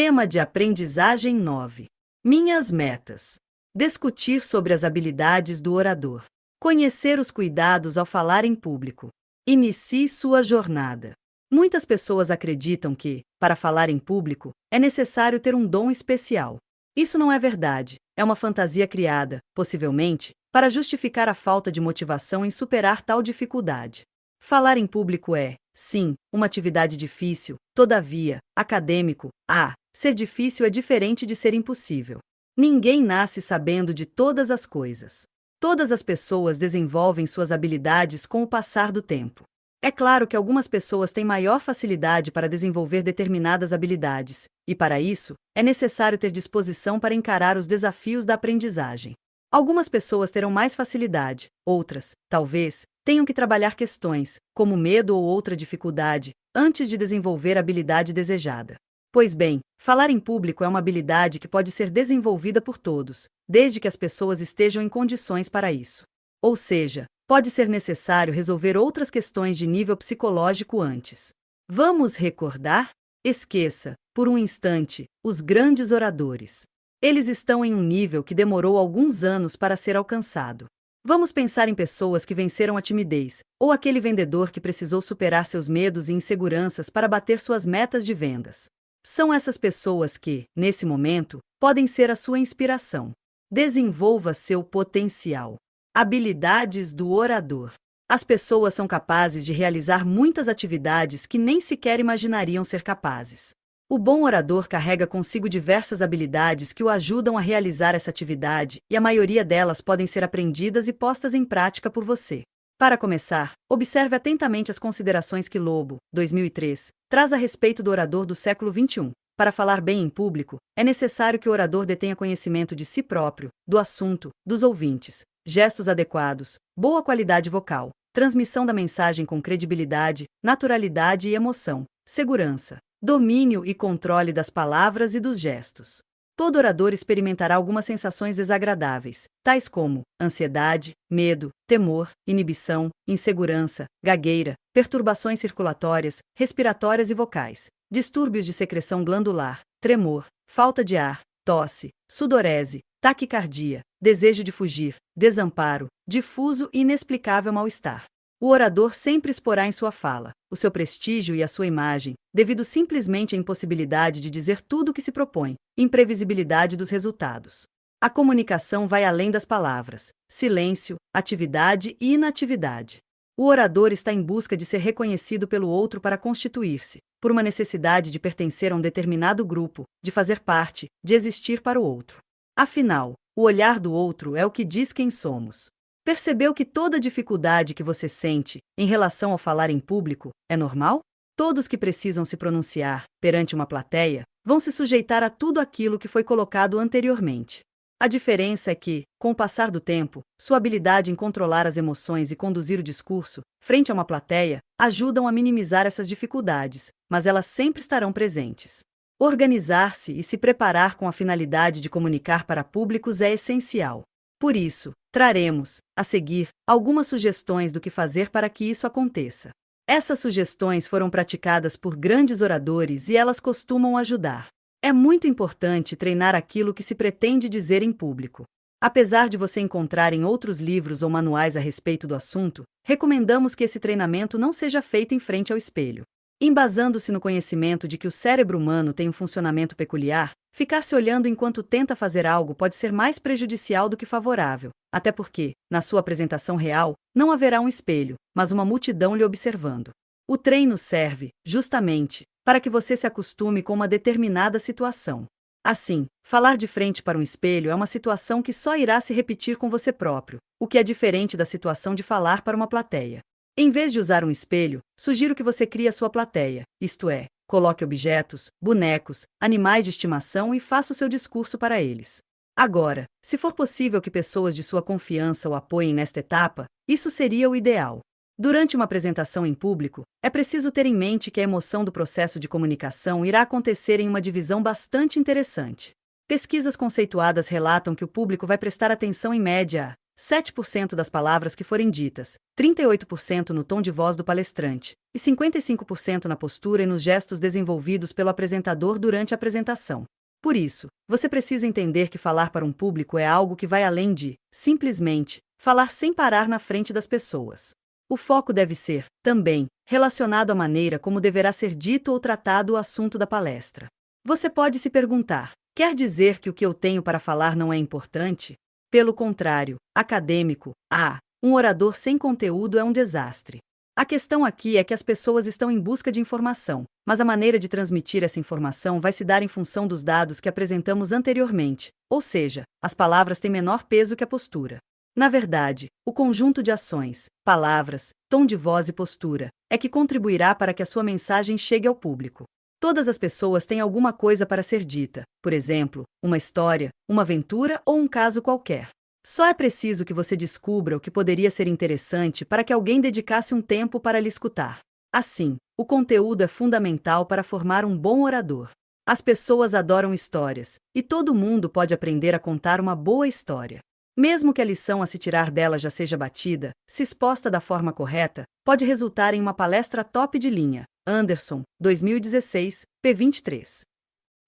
Tema de aprendizagem 9. Minhas metas. Discutir sobre as habilidades do orador. Conhecer os cuidados ao falar em público. Inicie sua jornada. Muitas pessoas acreditam que, para falar em público, é necessário ter um dom especial. Isso não é verdade, é uma fantasia criada, possivelmente, para justificar a falta de motivação em superar tal dificuldade. Falar em público é, sim, uma atividade difícil, todavia, acadêmico, ser difícil é diferente de ser impossível. Ninguém nasce sabendo de todas as coisas. Todas as pessoas desenvolvem suas habilidades com o passar do tempo. É claro que algumas pessoas têm maior facilidade para desenvolver determinadas habilidades, e para isso, é necessário ter disposição para encarar os desafios da aprendizagem. Algumas pessoas terão mais facilidade, outras, talvez, tenham que trabalhar questões, como medo ou outra dificuldade, antes de desenvolver a habilidade desejada. Pois bem, falar em público é uma habilidade que pode ser desenvolvida por todos, desde que as pessoas estejam em condições para isso. Ou seja, pode ser necessário resolver outras questões de nível psicológico antes. Vamos recordar? Esqueça, por um instante, os grandes oradores. Eles estão em um nível que demorou alguns anos para ser alcançado. Vamos pensar em pessoas que venceram a timidez, ou aquele vendedor que precisou superar seus medos e inseguranças para bater suas metas de vendas. São essas pessoas que, nesse momento, podem ser a sua inspiração. Desenvolva seu potencial. Habilidades do orador. As pessoas são capazes de realizar muitas atividades que nem sequer imaginariam ser capazes. O bom orador carrega consigo diversas habilidades que o ajudam a realizar essa atividade, e a maioria delas podem ser aprendidas e postas em prática por você. Para começar, observe atentamente as considerações que Lobo, 2003, traz a respeito do orador do século XXI. Para falar bem em público, é necessário que o orador detenha conhecimento de si próprio, do assunto, dos ouvintes, gestos adequados, boa qualidade vocal, transmissão da mensagem com credibilidade, naturalidade e emoção, segurança, domínio e controle das palavras e dos gestos. Todo orador experimentará algumas sensações desagradáveis, tais como ansiedade, medo, temor, inibição, insegurança, gagueira, perturbações circulatórias, respiratórias e vocais, distúrbios de secreção glandular, tremor, falta de ar, tosse, sudorese, taquicardia, desejo de fugir, desamparo, difuso e inexplicável mal-estar. O orador sempre exporá em sua fala o seu prestígio e a sua imagem, devido simplesmente à impossibilidade de dizer tudo o que se propõe, imprevisibilidade dos resultados. A comunicação vai além das palavras, silêncio, atividade e inatividade. O orador está em busca de ser reconhecido pelo outro para constituir-se, por uma necessidade de pertencer a um determinado grupo, de fazer parte, de existir para o outro. Afinal, o olhar do outro é o que diz quem somos. Percebeu que toda dificuldade que você sente, em relação ao falar em público, é normal? Todos que precisam se pronunciar, perante uma plateia, vão se sujeitar a tudo aquilo que foi colocado anteriormente. A diferença é que, com o passar do tempo, sua habilidade em controlar as emoções e conduzir o discurso, frente a uma plateia, ajudam a minimizar essas dificuldades, mas elas sempre estarão presentes. Organizar-se e se preparar com a finalidade de comunicar para públicos é essencial. Por isso, traremos, a seguir, algumas sugestões do que fazer para que isso aconteça. Essas sugestões foram praticadas por grandes oradores e elas costumam ajudar. É muito importante treinar aquilo que se pretende dizer em público. Apesar de você encontrar em outros livros ou manuais a respeito do assunto, recomendamos que esse treinamento não seja feito em frente ao espelho. Embasando-se no conhecimento de que o cérebro humano tem um funcionamento peculiar, ficar se olhando enquanto tenta fazer algo pode ser mais prejudicial do que favorável, até porque, na sua apresentação real, não haverá um espelho, mas uma multidão lhe observando. O treino serve, justamente, para que você se acostume com uma determinada situação. Assim, falar de frente para um espelho é uma situação que só irá se repetir com você próprio, o que é diferente da situação de falar para uma plateia. Em vez de usar um espelho, sugiro que você crie a sua plateia, isto é, coloque objetos, bonecos, animais de estimação e faça o seu discurso para eles. Agora, se for possível que pessoas de sua confiança o apoiem nesta etapa, isso seria o ideal. Durante uma apresentação em público, é preciso ter em mente que a emoção do processo de comunicação irá acontecer em uma divisão bastante interessante. Pesquisas conceituadas relatam que o público vai prestar atenção em média a 7% das palavras que forem ditas, 38% no tom de voz do palestrante, e 55% na postura e nos gestos desenvolvidos pelo apresentador durante a apresentação. Por isso, você precisa entender que falar para um público é algo que vai além de, simplesmente, falar sem parar na frente das pessoas. O foco deve ser, também, relacionado à maneira como deverá ser dito ou tratado o assunto da palestra. Você pode se perguntar: quer dizer que o que eu tenho para falar não é importante? Pelo contrário, acadêmico, um orador sem conteúdo é um desastre. A questão aqui é que as pessoas estão em busca de informação, mas a maneira de transmitir essa informação vai se dar em função dos dados que apresentamos anteriormente, ou seja, as palavras têm menor peso que a postura. Na verdade, o conjunto de ações, palavras, tom de voz e postura é que contribuirá para que a sua mensagem chegue ao público. Todas as pessoas têm alguma coisa para ser dita, por exemplo, uma história, uma aventura ou um caso qualquer. Só é preciso que você descubra o que poderia ser interessante para que alguém dedicasse um tempo para lhe escutar. Assim, o conteúdo é fundamental para formar um bom orador. As pessoas adoram histórias, e todo mundo pode aprender a contar uma boa história. Mesmo que a lição a se tirar dela já seja batida, se exposta da forma correta, pode resultar em uma palestra top de linha. Anderson, 2016, p. 23.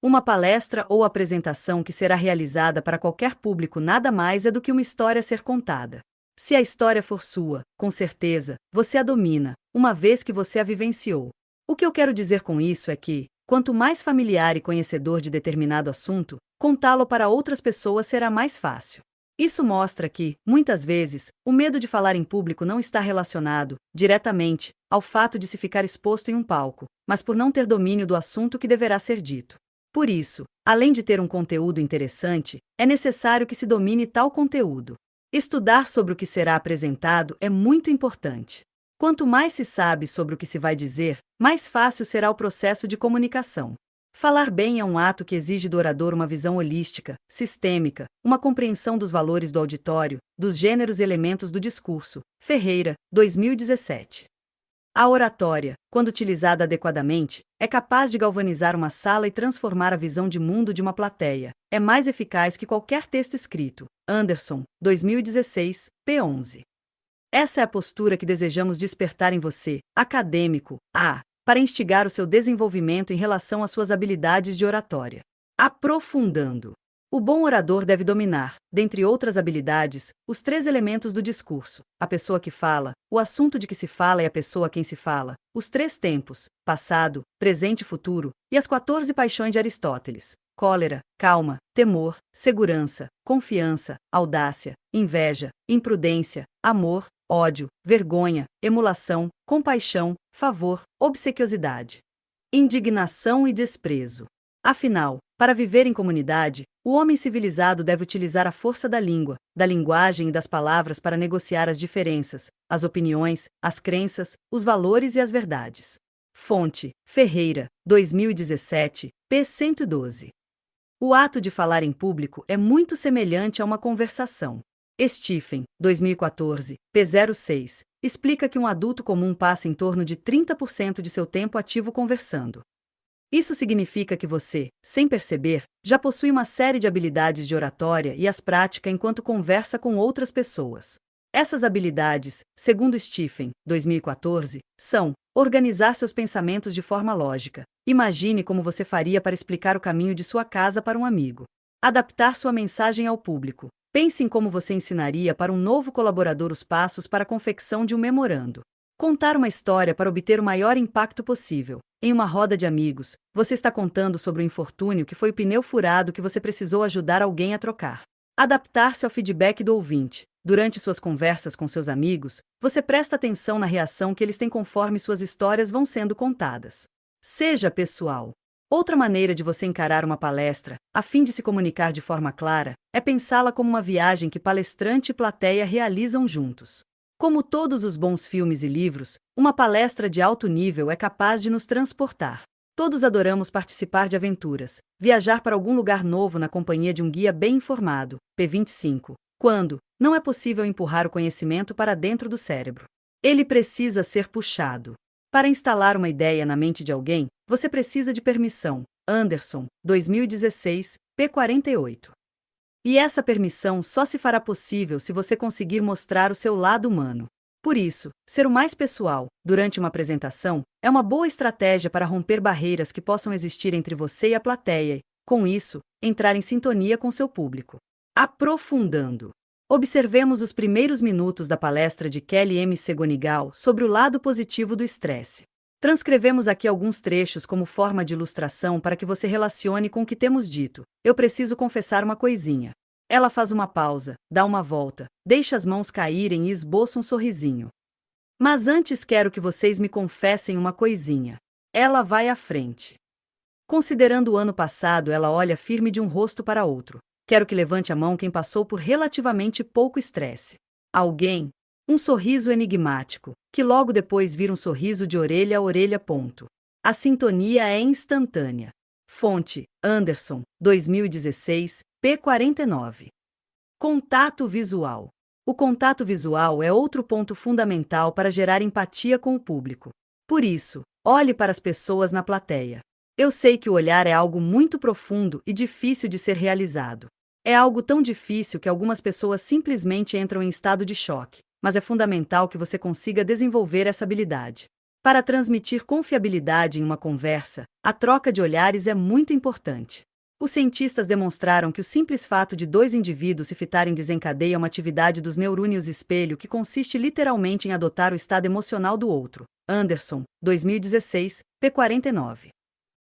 Uma palestra ou apresentação que será realizada para qualquer público nada mais é do que uma história a ser contada. Se a história for sua, com certeza, você a domina, uma vez que você a vivenciou. O que eu quero dizer com isso é que, quanto mais familiar e conhecedor de determinado assunto, contá-lo para outras pessoas será mais fácil. Isso mostra que, muitas vezes, o medo de falar em público não está relacionado, diretamente, ao fato de se ficar exposto em um palco, mas por não ter domínio do assunto que deverá ser dito. Por isso, além de ter um conteúdo interessante, é necessário que se domine tal conteúdo. Estudar sobre o que será apresentado é muito importante. Quanto mais se sabe sobre o que se vai dizer, mais fácil será o processo de comunicação. Falar bem é um ato que exige do orador uma visão holística, sistêmica, uma compreensão dos valores do auditório, dos gêneros e elementos do discurso. Ferreira, 2017. A oratória, quando utilizada adequadamente, é capaz de galvanizar uma sala e transformar a visão de mundo de uma plateia. É mais eficaz que qualquer texto escrito. Anderson, 2016, p. 11. Essa é a postura que desejamos despertar em você, acadêmico, para instigar o seu desenvolvimento em relação às suas habilidades de oratória. Aprofundando. O bom orador deve dominar, dentre outras habilidades, os 3 elementos do discurso: a pessoa que fala, o assunto de que se fala e a pessoa a quem se fala, os 3 tempos, passado, presente e futuro, e as 14 paixões de Aristóteles: cólera, calma, temor, segurança, confiança, audácia, inveja, imprudência, amor, ódio, vergonha, emulação, compaixão, favor, obsequiosidade, indignação e desprezo. Afinal, para viver em comunidade, o homem civilizado deve utilizar a força da língua, da linguagem e das palavras para negociar as diferenças, as opiniões, as crenças, os valores e as verdades. Fonte: Ferreira, 2017, p. 112. O ato de falar em público é muito semelhante a uma conversação. Stephen, 2014, p. 06, explica que um adulto comum passa em torno de 30% de seu tempo ativo conversando. Isso significa que você, sem perceber, já possui uma série de habilidades de oratória e as pratica enquanto conversa com outras pessoas. Essas habilidades, segundo Stephen, 2014, são: organizar seus pensamentos de forma lógica. Imagine como você faria para explicar o caminho de sua casa para um amigo. Adaptar sua mensagem ao público. Pense em como você ensinaria para um novo colaborador os passos para a confecção de um memorando. Contar uma história para obter o maior impacto possível. Em uma roda de amigos, você está contando sobre o infortúnio que foi o pneu furado que você precisou ajudar alguém a trocar. Adaptar-se ao feedback do ouvinte. Durante suas conversas com seus amigos, você presta atenção na reação que eles têm conforme suas histórias vão sendo contadas. Seja pessoal. Outra maneira de você encarar uma palestra, a fim de se comunicar de forma clara, é pensá-la como uma viagem que palestrante e plateia realizam juntos. Como todos os bons filmes e livros, uma palestra de alto nível é capaz de nos transportar. Todos adoramos participar de aventuras, viajar para algum lugar novo na companhia de um guia bem informado, p. 25, quando não é possível empurrar o conhecimento para dentro do cérebro. Ele precisa ser puxado. Para instalar uma ideia na mente de alguém, você precisa de permissão. Anderson, 2016, p. 48. E essa permissão só se fará possível se você conseguir mostrar o seu lado humano. Por isso, ser o mais pessoal, durante uma apresentação, é uma boa estratégia para romper barreiras que possam existir entre você e a plateia e, com isso, entrar em sintonia com seu público. Aprofundando. Observemos os primeiros minutos da palestra de Kelly M. Segonigal sobre o lado positivo do estresse. Transcrevemos aqui alguns trechos como forma de ilustração para que você relacione com o que temos dito. Eu preciso confessar uma coisinha. Ela faz uma pausa, dá uma volta, deixa as mãos caírem e esboça um sorrisinho. Mas antes quero que vocês me confessem uma coisinha. Ela vai à frente. Considerando o ano passado, ela olha firme de um rosto para outro. Quero que levante a mão quem passou por relativamente pouco estresse. Alguém? Um sorriso enigmático, que logo depois vira um sorriso de orelha a orelha. A sintonia é instantânea. Fonte: Anderson, 2016, p. 49. Contato visual. O contato visual é outro ponto fundamental para gerar empatia com o público. Por isso, olhe para as pessoas na plateia. Eu sei que o olhar é algo muito profundo e difícil de ser realizado. É algo tão difícil que algumas pessoas simplesmente entram em estado de choque, mas é fundamental que você consiga desenvolver essa habilidade. Para transmitir confiabilidade em uma conversa, a troca de olhares é muito importante. Os cientistas demonstraram que o simples fato de dois indivíduos se fitarem desencadeia uma atividade dos neurônios espelho que consiste literalmente em adotar o estado emocional do outro. Anderson, 2016, p. 49.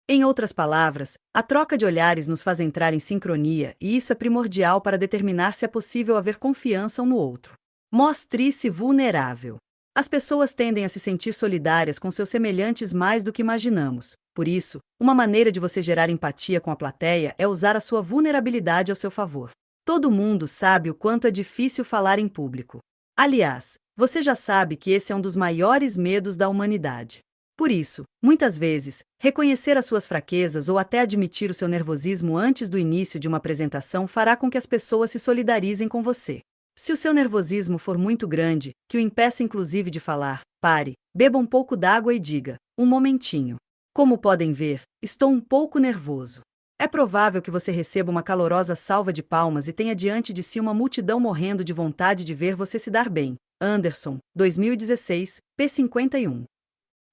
Em outras palavras, a troca de olhares nos faz entrar em sincronia e isso é primordial para determinar se é possível haver confiança um no outro. Mostre-se vulnerável. As pessoas tendem a se sentir solidárias com seus semelhantes mais do que imaginamos. Por isso, uma maneira de você gerar empatia com a plateia é usar a sua vulnerabilidade ao seu favor. Todo mundo sabe o quanto é difícil falar em público. Aliás, você já sabe que esse é um dos maiores medos da humanidade. Por isso, muitas vezes, reconhecer as suas fraquezas ou até admitir o seu nervosismo antes do início de uma apresentação fará com que as pessoas se solidarizem com você. Se o seu nervosismo for muito grande, que o impeça inclusive de falar, pare, beba um pouco d'água e diga: um momentinho. Como podem ver, estou um pouco nervoso. É provável que você receba uma calorosa salva de palmas e tenha diante de si uma multidão morrendo de vontade de ver você se dar bem. Anderson, 2016, p. 51.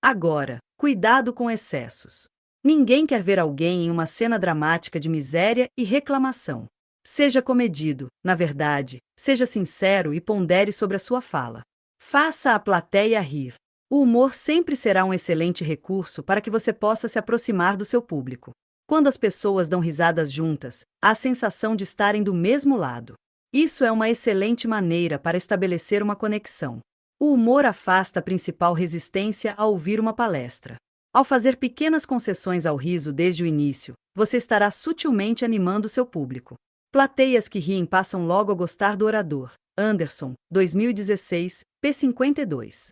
Agora, cuidado com excessos. Ninguém quer ver alguém em uma cena dramática de miséria e reclamação. Seja comedido, na verdade, seja sincero e pondere sobre a sua fala. Faça a plateia rir. O humor sempre será um excelente recurso para que você possa se aproximar do seu público. Quando as pessoas dão risadas juntas, há a sensação de estarem do mesmo lado. Isso é uma excelente maneira para estabelecer uma conexão. O humor afasta a principal resistência a ouvir uma palestra. Ao fazer pequenas concessões ao riso desde o início, você estará sutilmente animando seu público. Plateias que riem passam logo a gostar do orador. Anderson, 2016, p. 52.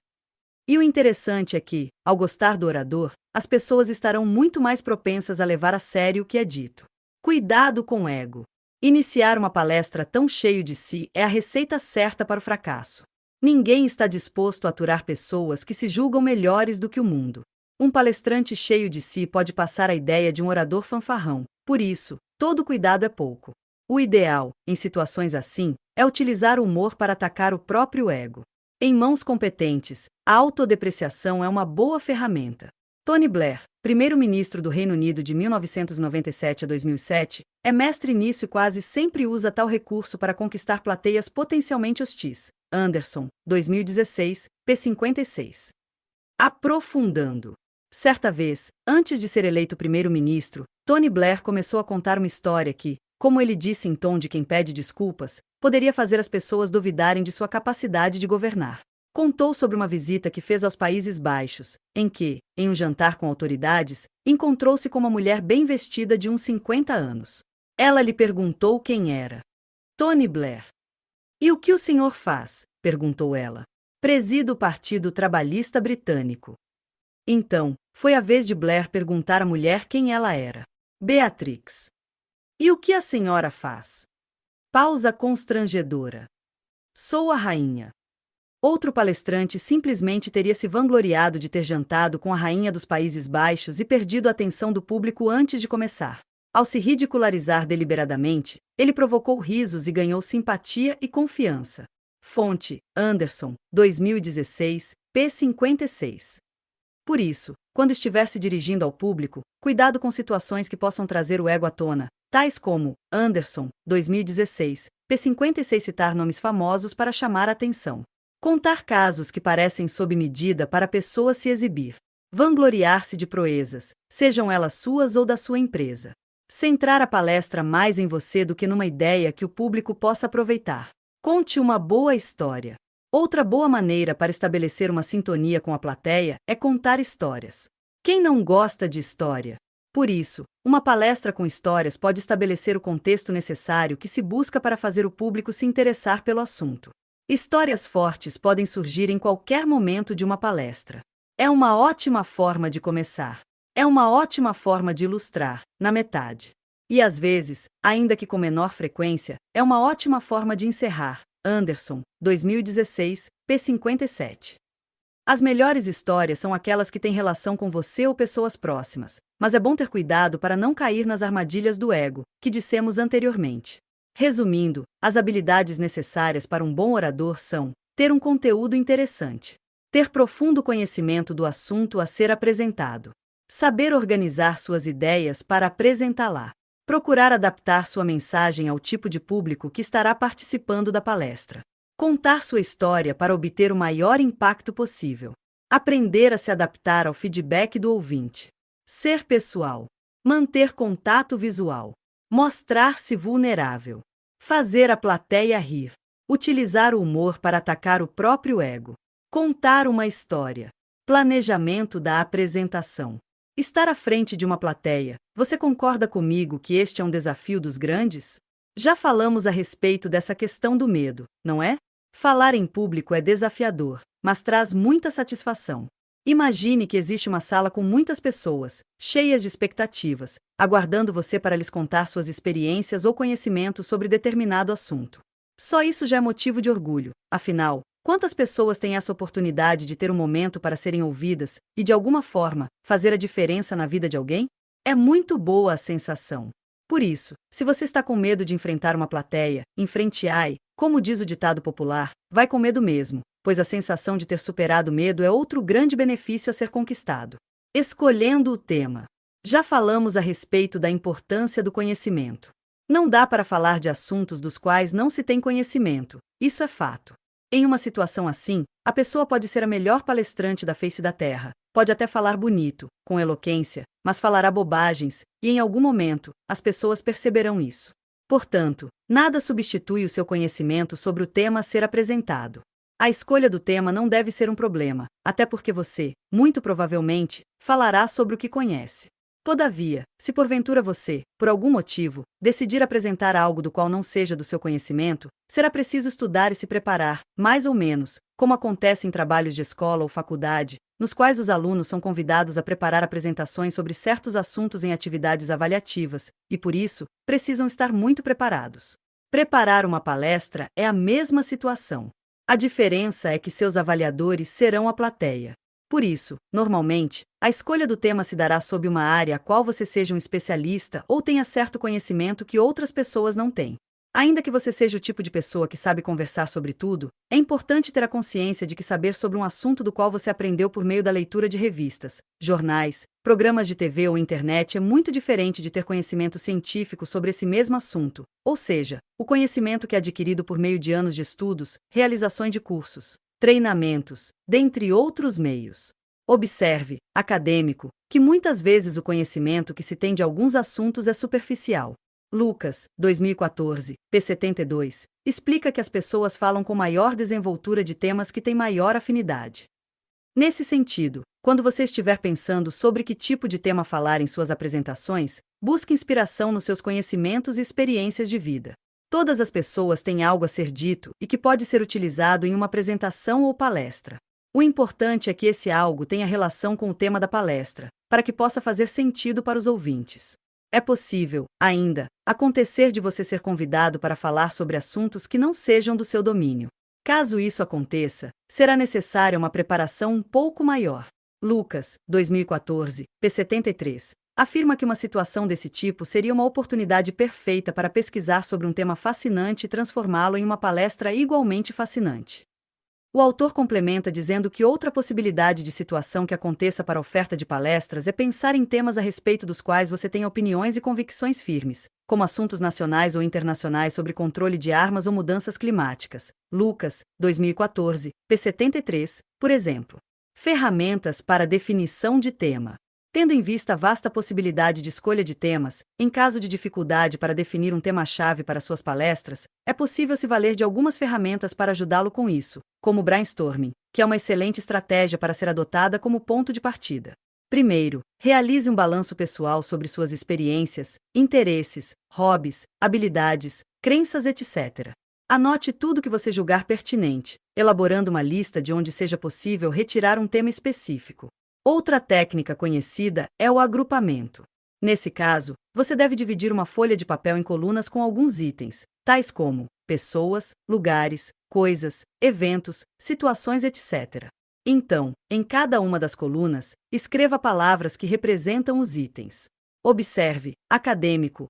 E o interessante é que, ao gostar do orador, as pessoas estarão muito mais propensas a levar a sério o que é dito. Cuidado com o ego. Iniciar uma palestra tão cheio de si é a receita certa para o fracasso. Ninguém está disposto a aturar pessoas que se julgam melhores do que o mundo. Um palestrante cheio de si pode passar a ideia de um orador fanfarrão. Por isso, todo cuidado é pouco. O ideal, em situações assim, é utilizar o humor para atacar o próprio ego. Em mãos competentes, a autodepreciação é uma boa ferramenta. Tony Blair, primeiro-ministro do Reino Unido de 1997 a 2007, é mestre nisso e quase sempre usa tal recurso para conquistar plateias potencialmente hostis. Anderson, 2016, p. 56. Aprofundando. Certa vez, antes de ser eleito primeiro-ministro, Tony Blair começou a contar uma história que, como ele disse em tom de quem pede desculpas, poderia fazer as pessoas duvidarem de sua capacidade de governar. Contou sobre uma visita que fez aos Países Baixos, em que, em um jantar com autoridades, encontrou-se com uma mulher bem vestida de uns 50 anos. Ela lhe perguntou quem era. Tony Blair. E o que o senhor faz? Perguntou ela. Presido o Partido Trabalhista Britânico. Então, foi a vez de Blair perguntar à mulher quem ela era. Beatrix. E o que a senhora faz? Pausa constrangedora. Sou a rainha. Outro palestrante simplesmente teria se vangloriado de ter jantado com a rainha dos Países Baixos e perdido a atenção do público antes de começar. Ao se ridicularizar deliberadamente, ele provocou risos e ganhou simpatia e confiança. Fonte: Anderson, 2016, p. 56. Por isso, quando estiver se dirigindo ao público, cuidado com situações que possam trazer o ego à tona, tais como Anderson, 2016, p. 56. Citar nomes famosos para chamar a atenção. Contar casos que parecem sob medida para a pessoa se exibir. Vangloriar-se de proezas, sejam elas suas ou da sua empresa. Centrar a palestra mais em você do que numa ideia que o público possa aproveitar. Conte uma boa história. Outra boa maneira para estabelecer uma sintonia com a plateia é contar histórias. Quem não gosta de história? Por isso, uma palestra com histórias pode estabelecer o contexto necessário que se busca para fazer o público se interessar pelo assunto. Histórias fortes podem surgir em qualquer momento de uma palestra. É uma ótima forma de começar. É uma ótima forma de ilustrar, na metade. E às vezes, ainda que com menor frequência, é uma ótima forma de encerrar. Anderson, 2016, p. 57. As melhores histórias são aquelas que têm relação com você ou pessoas próximas, mas é bom ter cuidado para não cair nas armadilhas do ego, que dissemos anteriormente. Resumindo, as habilidades necessárias para um bom orador são: ter um conteúdo interessante, ter profundo conhecimento do assunto a ser apresentado, saber organizar suas ideias para apresentá-la, procurar adaptar sua mensagem ao tipo de público que estará participando da palestra, contar sua história para obter o maior impacto possível, aprender a se adaptar ao feedback do ouvinte, ser pessoal, manter contato visual, mostrar-se vulnerável, fazer a plateia rir, utilizar o humor para atacar o próprio ego, contar uma história, planejamento da apresentação. Estar à frente de uma plateia, você concorda comigo que este é um desafio dos grandes? Já falamos a respeito dessa questão do medo, não é? Falar em público é desafiador, mas traz muita satisfação. Imagine que existe uma sala com muitas pessoas, cheias de expectativas, aguardando você para lhes contar suas experiências ou conhecimentos sobre determinado assunto. Só isso já é motivo de orgulho, afinal, quantas pessoas têm essa oportunidade de ter um momento para serem ouvidas e, de alguma forma, fazer a diferença na vida de alguém? É muito boa a sensação. Por isso, se você está com medo de enfrentar uma plateia, enfrente-a, como diz o ditado popular, vai com medo mesmo, pois a sensação de ter superado o medo é outro grande benefício a ser conquistado. Escolhendo o tema. Já falamos a respeito da importância do conhecimento. Não dá para falar de assuntos dos quais não se tem conhecimento, isso é fato. Em uma situação assim, a pessoa pode ser a melhor palestrante da face da terra, pode até falar bonito, com eloquência, mas falará bobagens, e em algum momento, as pessoas perceberão isso. Portanto, nada substitui o seu conhecimento sobre o tema a ser apresentado. A escolha do tema não deve ser um problema, até porque você, muito provavelmente, falará sobre o que conhece. Todavia, se porventura você, por algum motivo, decidir apresentar algo do qual não seja do seu conhecimento, será preciso estudar e se preparar, mais ou menos, como acontece em trabalhos de escola ou faculdade, nos quais os alunos são convidados a preparar apresentações sobre certos assuntos em atividades avaliativas, e por isso, precisam estar muito preparados. Preparar uma palestra é a mesma situação. A diferença é que seus avaliadores serão a plateia. Por isso, normalmente, a escolha do tema se dará sob uma área a qual você seja um especialista ou tenha certo conhecimento que outras pessoas não têm. Ainda que você seja o tipo de pessoa que sabe conversar sobre tudo, é importante ter a consciência de que saber sobre um assunto do qual você aprendeu por meio da leitura de revistas, jornais, programas de TV ou internet é muito diferente de ter conhecimento científico sobre esse mesmo assunto, ou seja, o conhecimento que é adquirido por meio de anos de estudos, realizações de cursos, treinamentos, dentre outros meios. Observe, acadêmico, que muitas vezes o conhecimento que se tem de alguns assuntos é superficial. Lucas, 2014, p. 72, explica que as pessoas falam com maior desenvoltura de temas que têm maior afinidade. Nesse sentido, quando você estiver pensando sobre que tipo de tema falar em suas apresentações, busque inspiração nos seus conhecimentos e experiências de vida. Todas as pessoas têm algo a ser dito e que pode ser utilizado em uma apresentação ou palestra. O importante é que esse algo tenha relação com o tema da palestra, para que possa fazer sentido para os ouvintes. É possível, ainda, acontecer de você ser convidado para falar sobre assuntos que não sejam do seu domínio. Caso isso aconteça, será necessária uma preparação um pouco maior. Lucas, 2014, p. 73. Afirma que uma situação desse tipo seria uma oportunidade perfeita para pesquisar sobre um tema fascinante e transformá-lo em uma palestra igualmente fascinante. O autor complementa dizendo que outra possibilidade de situação que aconteça para a oferta de palestras é pensar em temas a respeito dos quais você tem opiniões e convicções firmes, como assuntos nacionais ou internacionais sobre controle de armas ou mudanças climáticas. Lucas, 2014, p. 73, por exemplo. Ferramentas para definição de tema. Tendo em vista a vasta possibilidade de escolha de temas, em caso de dificuldade para definir um tema-chave para suas palestras, é possível se valer de algumas ferramentas para ajudá-lo com isso, como o brainstorming, que é uma excelente estratégia para ser adotada como ponto de partida. Primeiro, realize um balanço pessoal sobre suas experiências, interesses, hobbies, habilidades, crenças, etc. Anote tudo que você julgar pertinente, elaborando uma lista de onde seja possível retirar um tema específico. Outra técnica conhecida é o agrupamento. Nesse caso, você deve dividir uma folha de papel em colunas com alguns itens, tais como pessoas, lugares, coisas, eventos, situações, etc. Então, em cada uma das colunas, escreva palavras que representam os itens. Observe, acadêmico,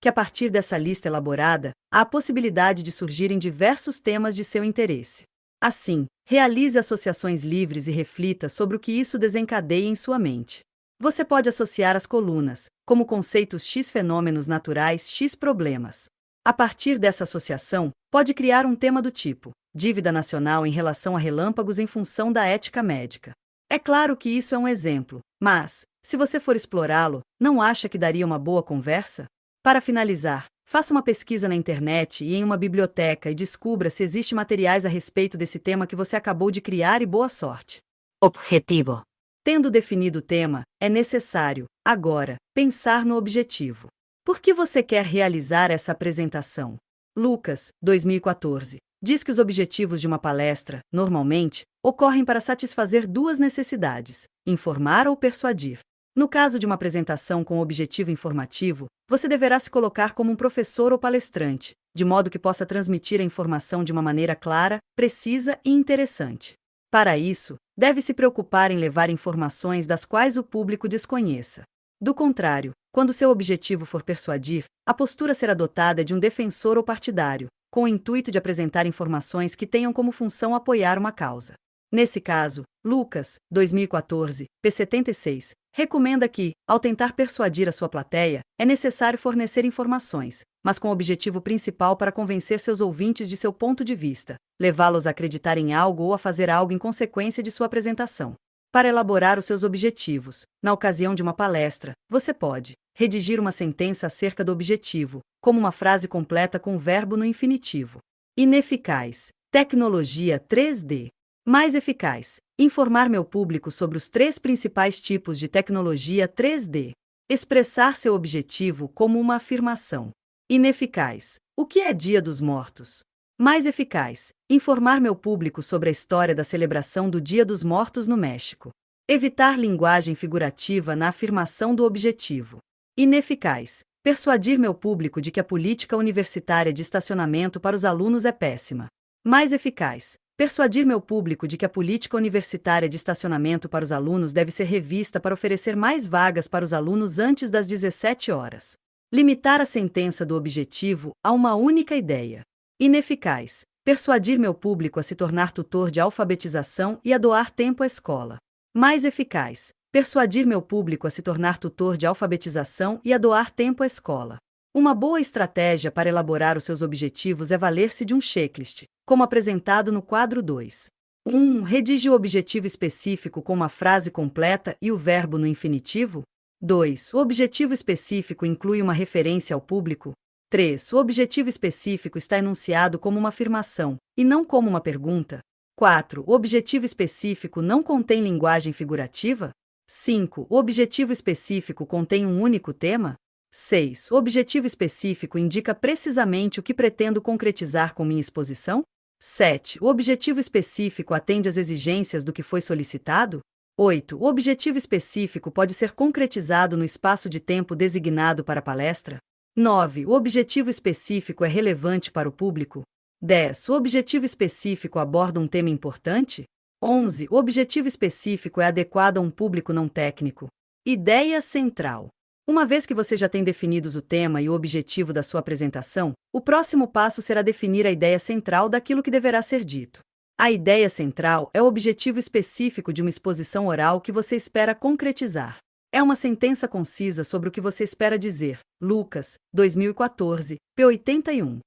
que a partir dessa lista elaborada, há a possibilidade de surgirem diversos temas de seu interesse. Assim, realize associações livres e reflita sobre o que isso desencadeia em sua mente. Você pode associar as colunas, como conceitos X fenômenos naturais, X problemas. A partir dessa associação, pode criar um tema do tipo dívida nacional em relação a relâmpagos em função da ética médica. É claro que isso é um exemplo, mas, se você for explorá-lo, não acha que daria uma boa conversa? Para finalizar, faça uma pesquisa na internet e em uma biblioteca e descubra se existem materiais a respeito desse tema que você acabou de criar e boa sorte. Objetivo. Tendo definido o tema, é necessário, agora, pensar no objetivo. Por que você quer realizar essa apresentação? Lucas, 2014, diz que os objetivos de uma palestra, normalmente, ocorrem para satisfazer duas necessidades: informar ou persuadir. No caso de uma apresentação com objetivo informativo, você deverá se colocar como um professor ou palestrante, de modo que possa transmitir a informação de uma maneira clara, precisa e interessante. Para isso, deve se preocupar em levar informações das quais o público desconheça. Do contrário, quando seu objetivo for persuadir, a postura a ser adotada é de um defensor ou partidário, com o intuito de apresentar informações que tenham como função apoiar uma causa. Nesse caso, Lucas, 2014, p. 76, recomenda que, ao tentar persuadir a sua plateia, é necessário fornecer informações, mas com o objetivo principal para convencer seus ouvintes de seu ponto de vista, levá-los a acreditar em algo ou a fazer algo em consequência de sua apresentação. Para elaborar os seus objetivos, na ocasião de uma palestra, você pode redigir uma sentença acerca do objetivo, como uma frase completa com o verbo no infinitivo. Ineficaz. Tecnologia 3D. Mais eficaz. Informar meu público sobre os 3 principais tipos de tecnologia 3D. Expressar seu objetivo como uma afirmação. Ineficaz. O que é Dia dos Mortos? Mais eficaz. Informar meu público sobre a história da celebração do Dia dos Mortos no México. Evitar linguagem figurativa na afirmação do objetivo. Ineficaz. Persuadir meu público de que a política universitária de estacionamento para os alunos é péssima. Mais eficaz. Persuadir meu público de que a política universitária de estacionamento para os alunos deve ser revista para oferecer mais vagas para os alunos antes das 17 horas. Limitar a sentença do objetivo a uma única ideia. Ineficaz. Persuadir meu público a se tornar tutor de alfabetização e a doar tempo à escola. Mais eficaz. Persuadir meu público a se tornar tutor de alfabetização e a doar tempo à escola. Uma boa estratégia para elaborar os seus objetivos é valer-se de um checklist, como apresentado no quadro 2. 1. Redige o objetivo específico com uma frase completa e o verbo no infinitivo. 2. O objetivo específico inclui uma referência ao público. 3. O objetivo específico está enunciado como uma afirmação, e não como uma pergunta. 4. O objetivo específico não contém linguagem figurativa. 5. O objetivo específico contém um único tema. 6. O objetivo específico indica precisamente o que pretendo concretizar com minha exposição. 7. O objetivo específico atende às exigências do que foi solicitado. 8. O objetivo específico pode ser concretizado no espaço de tempo designado para a palestra. 9. O objetivo específico é relevante para o público. 10. O objetivo específico aborda um tema importante. 11. O objetivo específico é adequado a um público não técnico. Ideia central. Uma vez que você já tem definidos o tema e o objetivo da sua apresentação, o próximo passo será definir a ideia central daquilo que deverá ser dito. A ideia central é o objetivo específico de uma exposição oral que você espera concretizar. É uma sentença concisa sobre o que você espera dizer. Lucas, 2014, p. 81.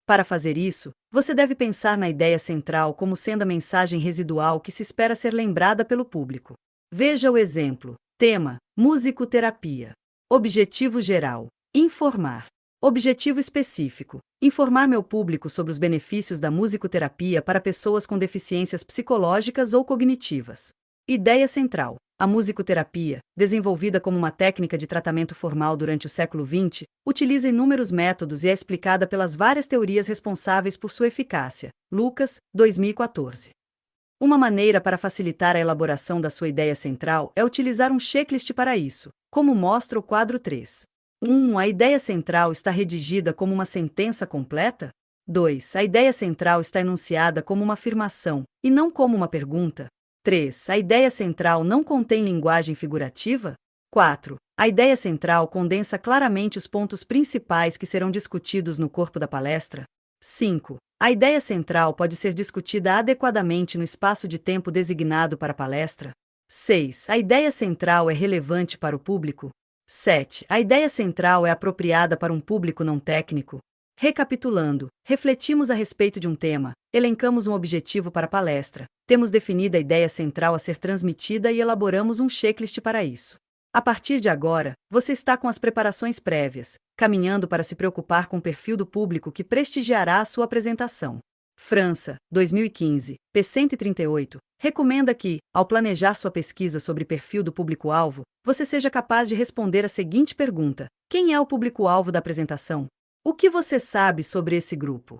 Para fazer isso, você deve pensar na ideia central como sendo a mensagem residual que se espera ser lembrada pelo público. Veja o exemplo. Tema: musicoterapia. Objetivo geral: informar. Objetivo específico: informar meu público sobre os benefícios da musicoterapia para pessoas com deficiências psicológicas ou cognitivas. Ideia central: a musicoterapia, desenvolvida como uma técnica de tratamento formal durante o século XX, utiliza inúmeros métodos e é explicada pelas várias teorias responsáveis por sua eficácia. Lucas, 2014. Uma maneira para facilitar a elaboração da sua ideia central é utilizar um checklist para isso, como mostra o quadro 3. 1. A ideia central está redigida como uma sentença completa? 2. A ideia central está enunciada como uma afirmação, e não como uma pergunta? 3. A ideia central não contém linguagem figurativa? 4. A ideia central condensa claramente os pontos principais que serão discutidos no corpo da palestra? 5. A ideia central pode ser discutida adequadamente no espaço de tempo designado para a palestra? 6. A ideia central é relevante para o público? 7. A ideia central é apropriada para um público não técnico? Recapitulando, refletimos a respeito de um tema, elencamos um objetivo para a palestra, temos definida a ideia central a ser transmitida e elaboramos um checklist para isso. A partir de agora, você está com as preparações prévias, caminhando para se preocupar com o perfil do público que prestigiará a sua apresentação. França, 2015, p. 138, recomenda que, ao planejar sua pesquisa sobre perfil do público-alvo, você seja capaz de responder a seguinte pergunta: quem é o público-alvo da apresentação? O que você sabe sobre esse grupo?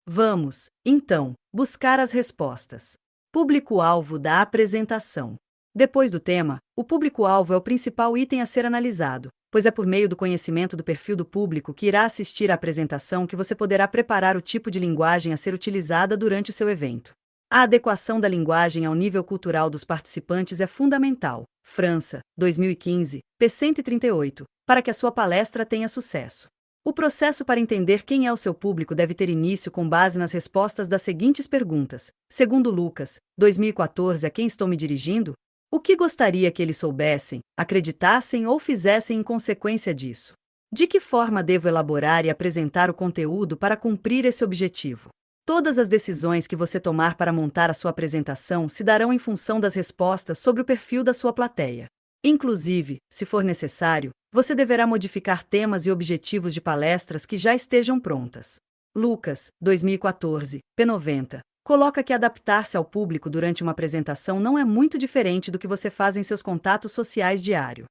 Vamos, então, buscar as respostas. Público-alvo da apresentação. Depois do tema, o público-alvo é o principal item a ser analisado, pois é por meio do conhecimento do perfil do público que irá assistir à apresentação que você poderá preparar o tipo de linguagem a ser utilizada durante o seu evento. A adequação da linguagem ao nível cultural dos participantes é fundamental. França, 2015, p. 138, para que a sua palestra tenha sucesso. O processo para entender quem é o seu público deve ter início com base nas respostas das seguintes perguntas. Segundo Lucas, 2014, a quem estou me dirigindo? O que gostaria que eles soubessem, acreditassem ou fizessem em consequência disso? De que forma devo elaborar e apresentar o conteúdo para cumprir esse objetivo? Todas as decisões que você tomar para montar a sua apresentação se darão em função das respostas sobre o perfil da sua plateia. Inclusive, se for necessário, você deverá modificar temas e objetivos de palestras que já estejam prontas. Lucas, 2014, p. 90. Coloca que adaptar-se ao público durante uma apresentação não é muito diferente do que você faz em seus contatos sociais diário.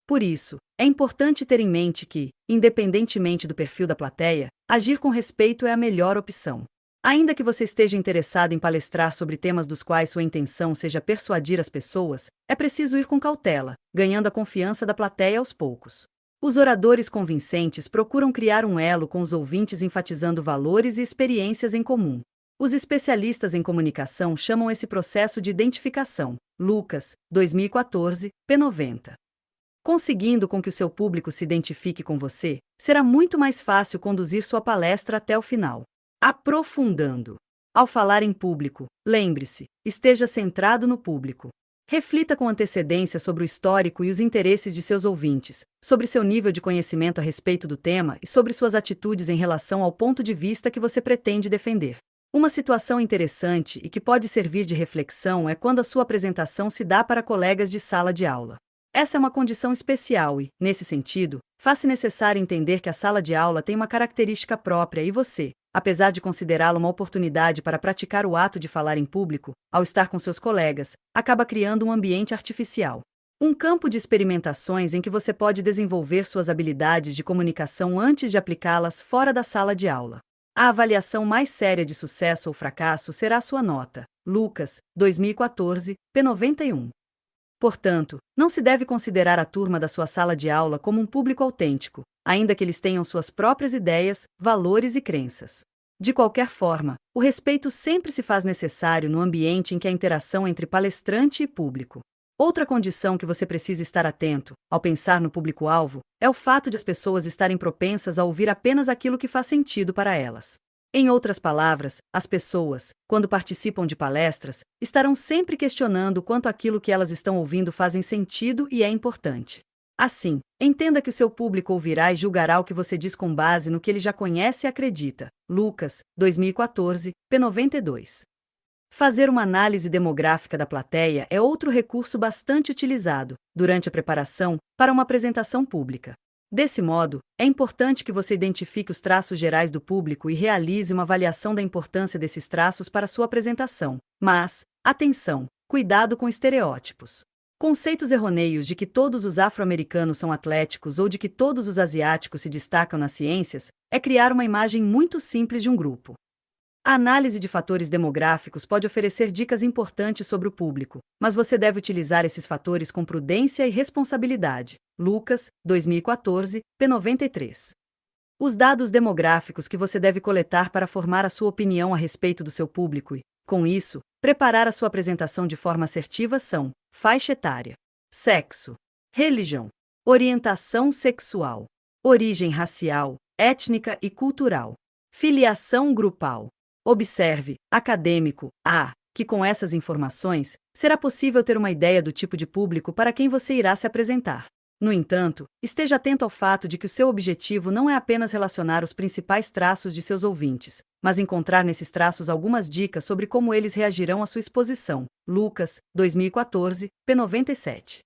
Por isso, é importante ter em mente que, independentemente do perfil da plateia, agir com respeito é a melhor opção. Ainda que você esteja interessado em palestrar sobre temas dos quais sua intenção seja persuadir as pessoas, é preciso ir com cautela, ganhando a confiança da plateia aos poucos. Os oradores convincentes procuram criar um elo com os ouvintes enfatizando valores e experiências em comum. Os especialistas em comunicação chamam esse processo de identificação. Lucas, 2014, p. 90. Conseguindo com que o seu público se identifique com você, será muito mais fácil conduzir sua palestra até o final. Aprofundando. Ao falar em público, lembre-se, esteja centrado no público. Reflita com antecedência sobre o histórico e os interesses de seus ouvintes, sobre seu nível de conhecimento a respeito do tema e sobre suas atitudes em relação ao ponto de vista que você pretende defender. Uma situação interessante e que pode servir de reflexão é quando a sua apresentação se dá para colegas de sala de aula. Essa é uma condição especial e, nesse sentido, faz-se necessário entender que a sala de aula tem uma característica própria e você, apesar de considerá-la uma oportunidade para praticar o ato de falar em público, ao estar com seus colegas, acaba criando um ambiente artificial. Um campo de experimentações em que você pode desenvolver suas habilidades de comunicação antes de aplicá-las fora da sala de aula. A avaliação mais séria de sucesso ou fracasso será a sua nota. Lucas, 2014, p. 91. Portanto, não se deve considerar a turma da sua sala de aula como um público autêntico, ainda que eles tenham suas próprias ideias, valores e crenças. De qualquer forma, o respeito sempre se faz necessário no ambiente em que a interação entre palestrante e público. Outra condição que você precisa estar atento, ao pensar no público-alvo, é o fato de as pessoas estarem propensas a ouvir apenas aquilo que faz sentido para elas. Em outras palavras, as pessoas, quando participam de palestras, estarão sempre questionando quanto aquilo que elas estão ouvindo fazem sentido e é importante. Assim, entenda que o seu público ouvirá e julgará o que você diz com base no que ele já conhece e acredita. Lucas, 2014, p. 92. Fazer uma análise demográfica da plateia é outro recurso bastante utilizado, durante a preparação, para uma apresentação pública. Desse modo, é importante que você identifique os traços gerais do público e realize uma avaliação da importância desses traços para sua apresentação. Mas, atenção, cuidado com estereótipos. Conceitos errôneos de que todos os afro-americanos são atléticos ou de que todos os asiáticos se destacam nas ciências é criar uma imagem muito simples de um grupo. A análise de fatores demográficos pode oferecer dicas importantes sobre o público, mas você deve utilizar esses fatores com prudência e responsabilidade. Lucas, 2014, p. 93. Os dados demográficos que você deve coletar para formar a sua opinião a respeito do seu público e, com isso, preparar a sua apresentação de forma assertiva são: faixa etária, sexo, religião, orientação sexual, origem racial, étnica e cultural, filiação grupal. Observe, acadêmico, que com essas informações, será possível ter uma ideia do tipo de público para quem você irá se apresentar. No entanto, esteja atento ao fato de que o seu objetivo não é apenas relacionar os principais traços de seus ouvintes, mas encontrar nesses traços algumas dicas sobre como eles reagirão à sua exposição. Lucas, 2014, p. 97.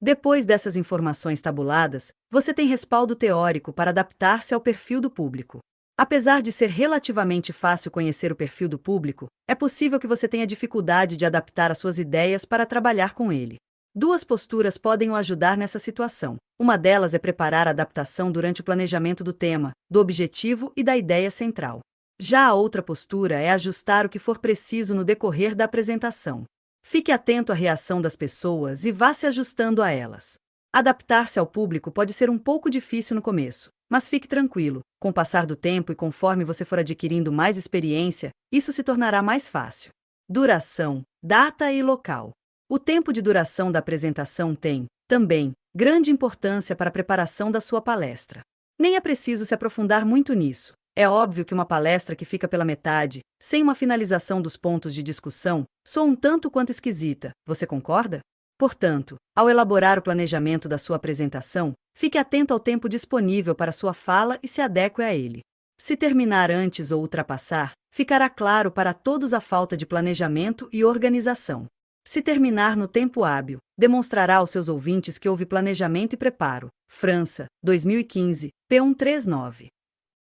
Depois dessas informações tabuladas, você tem respaldo teórico para adaptar-se ao perfil do público. Apesar de ser relativamente fácil conhecer o perfil do público, é possível que você tenha dificuldade de adaptar as suas ideias para trabalhar com ele. Duas posturas podem o ajudar nessa situação. Uma delas é preparar a adaptação durante o planejamento do tema, do objetivo e da ideia central. Já a outra postura é ajustar o que for preciso no decorrer da apresentação. Fique atento à reação das pessoas e vá se ajustando a elas. Adaptar-se ao público pode ser um pouco difícil no começo, mas fique tranquilo, com o passar do tempo e conforme você for adquirindo mais experiência, isso se tornará mais fácil. Duração, data e local. O tempo de duração da apresentação tem, também, grande importância para a preparação da sua palestra. Nem é preciso se aprofundar muito nisso. É óbvio que uma palestra que fica pela metade, sem uma finalização dos pontos de discussão, soa um tanto quanto esquisita, você concorda? Portanto, ao elaborar o planejamento da sua apresentação, fique atento ao tempo disponível para sua fala e se adeque a ele. Se terminar antes ou ultrapassar, ficará claro para todos a falta de planejamento e organização. Se terminar no tempo hábil, demonstrará aos seus ouvintes que houve planejamento e preparo. França, 2015, p. 139.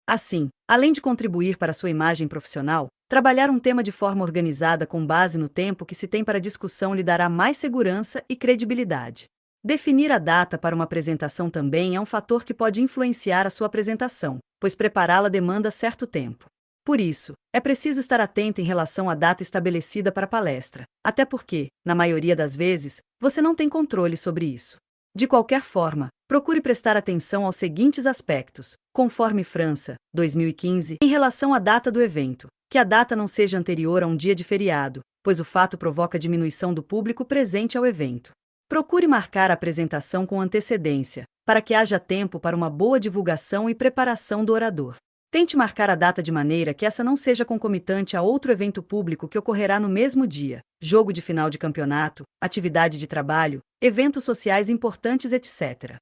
Assim, além de contribuir para sua imagem profissional, trabalhar um tema de forma organizada com base no tempo que se tem para discussão lhe dará mais segurança e credibilidade. Definir a data para uma apresentação também é um fator que pode influenciar a sua apresentação, pois prepará-la demanda certo tempo. Por isso, é preciso estar atento em relação à data estabelecida para a palestra, até porque, na maioria das vezes, você não tem controle sobre isso. De qualquer forma, procure prestar atenção aos seguintes aspectos, conforme França, 2015, em relação à data do evento, que a data não seja anterior a um dia de feriado, pois o fato provoca diminuição do público presente ao evento. Procure marcar a apresentação com antecedência, para que haja tempo para uma boa divulgação e preparação do orador. Tente marcar a data de maneira que essa não seja concomitante a outro evento público que ocorrerá no mesmo dia, jogo de final de campeonato, atividade de trabalho, eventos sociais importantes, etc.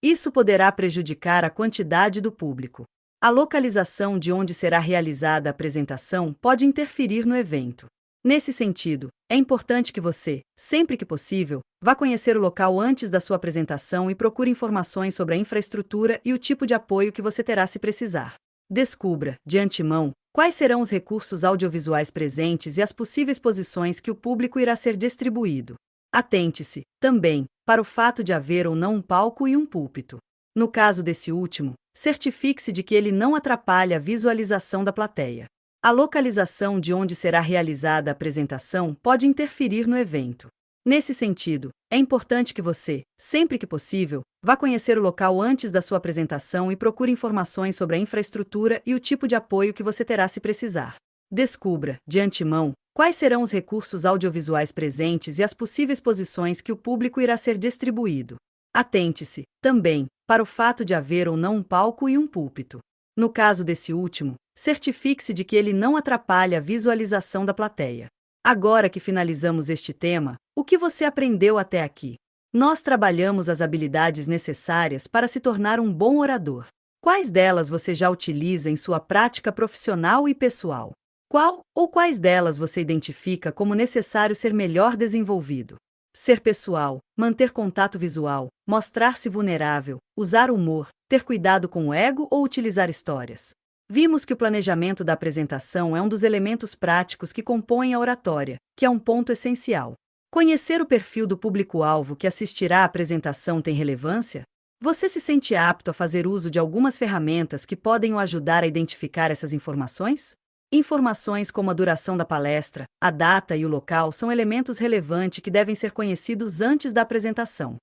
Isso poderá prejudicar a quantidade do público. A localização de onde será realizada a apresentação pode interferir no evento. Nesse sentido, é importante que você, sempre que possível, vá conhecer o local antes da sua apresentação e procure informações sobre a infraestrutura e o tipo de apoio que você terá se precisar. Descubra, de antemão, quais serão os recursos audiovisuais presentes e as possíveis posições que o público irá ser distribuído. Atente-se, também, para o fato de haver ou não um palco e um púlpito. No caso desse último, certifique-se de que ele não atrapalhe a visualização da plateia. A localização de onde será realizada a apresentação pode interferir no evento. Nesse sentido, é importante que você, sempre que possível, vá conhecer o local antes da sua apresentação e procure informações sobre a infraestrutura e o tipo de apoio que você terá se precisar. Descubra, de antemão, Quais serão os recursos audiovisuais presentes e as possíveis posições que o público irá ser distribuído? Atente-se, também, para o fato de haver ou não um palco e um púlpito. No caso desse último, certifique-se de que ele não atrapalhe a visualização da plateia. Agora que finalizamos este tema, o que você aprendeu até aqui? Nós trabalhamos as habilidades necessárias para se tornar um bom orador. Quais delas você já utiliza em sua prática profissional e pessoal? Qual ou quais delas você identifica como necessário ser melhor desenvolvido? Ser pessoal, manter contato visual, mostrar-se vulnerável, usar humor, ter cuidado com o ego ou utilizar histórias. Vimos que o planejamento da apresentação é um dos elementos práticos que compõem a oratória, que é um ponto essencial. Conhecer o perfil do público-alvo que assistirá à apresentação tem relevância? Você se sente apto a fazer uso de algumas ferramentas que podem o ajudar a identificar essas informações? Informações como a duração da palestra, a data e o local são elementos relevantes que devem ser conhecidos antes da apresentação.